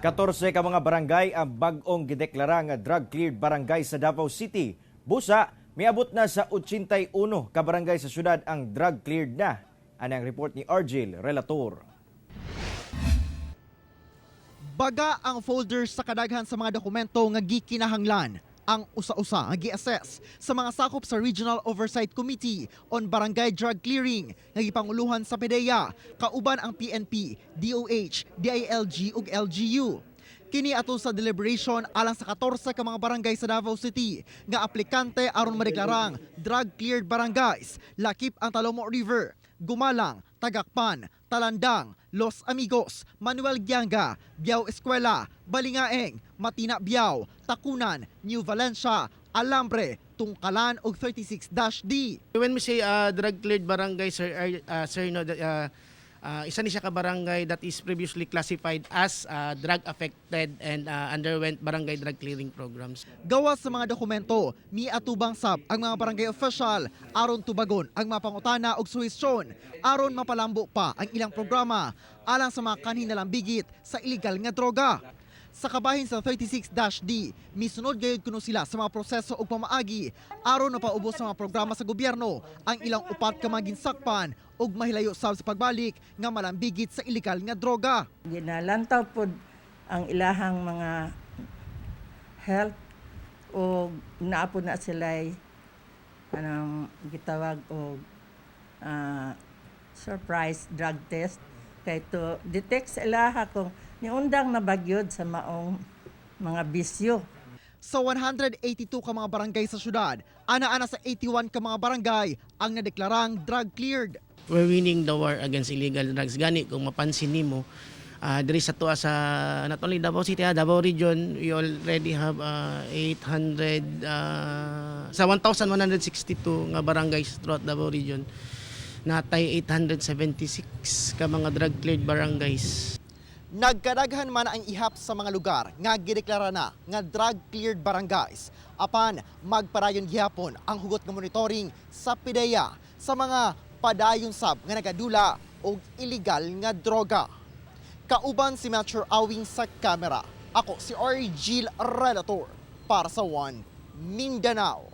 14 ka mga barangay ang bag-ong gideklara nga drug-cleared barangay sa Davao City. Busa, miabot na sa 81 ka barangay sa syudad ang drug-cleared na. Anang report ni Argel Relator. Baga ang folders sa kadaghan sa mga dokumento nga gikinahanglan. Ang usa-usa nga gi-assess sa mga sakop sa Regional Oversight Committee on Barangay Drug Clearing nga gipanguluhan sa PDEA, kauban ang PNP, DOH, DILG ug LGU. Kini ato sa deliberation alang sa 14 ka mga barangay sa Davao City nga aplikante aron madeklarang drug-cleared barangays, lakip ang Talomo River, Gumalang, Tagakpan, Talandang, Los Amigos, Manuel Gianga, Biao Eskwela, Balingaeng, Matina Biao, Takunan, New Valencia, Alambre, Tungkalan ug 36-D. When we say drug-cleared barangay, sir, isa ni siya ka barangay that is previously classified as drug-affected and underwent barangay drug clearing programs. Gawas sa mga dokumento, miatubang sab ang mga barangay official aron tubagon ang mga pangutana og suhestyon aron mapalambo pa ang ilang programa alang sa mga kanhin nalang bigit sa illegal nga droga. Sa kabahin sa 36-D, misunod gayud kuno sila sa mga proseso ug pamaagi aron mapaubos sa mga programa sa gobyerno ang ilang upat ka mga ginsakpan ug mahilayo sab sa pagbalik nga malambigit sa illegal nga droga. Ginalantaw pod ang ilahang mga health o naapod na sila'y anong gitawag o surprise drug test kay to detect sa ilaha kung niundang na bagyod sa maong mga bisyo. Sa 182 ka mga barangay sa syudad, ana-ana sa 81 ka mga barangay ang nadeklarang drug cleared. We're winning the war against illegal drugs. Gani, kung mapansin nimo, diri sa tuwa sa not only Davao City, Davao Region, we already have 800, sa 1,162 nga barangays throughout Davao Region, natay 876 ka mga drug-cleared barangays. Nagkadaghan man ang ihap sa mga lugar nga gideklara na nga drug-cleared barangays. Apan magparayon gihapon ang hugot nga monitoring sa PDEA sa mga padayon sab nga nagadula og illegal nga droga. Kauban si Metro Awing sa kamera. Ako si Argel Relator para sa One Mindanao.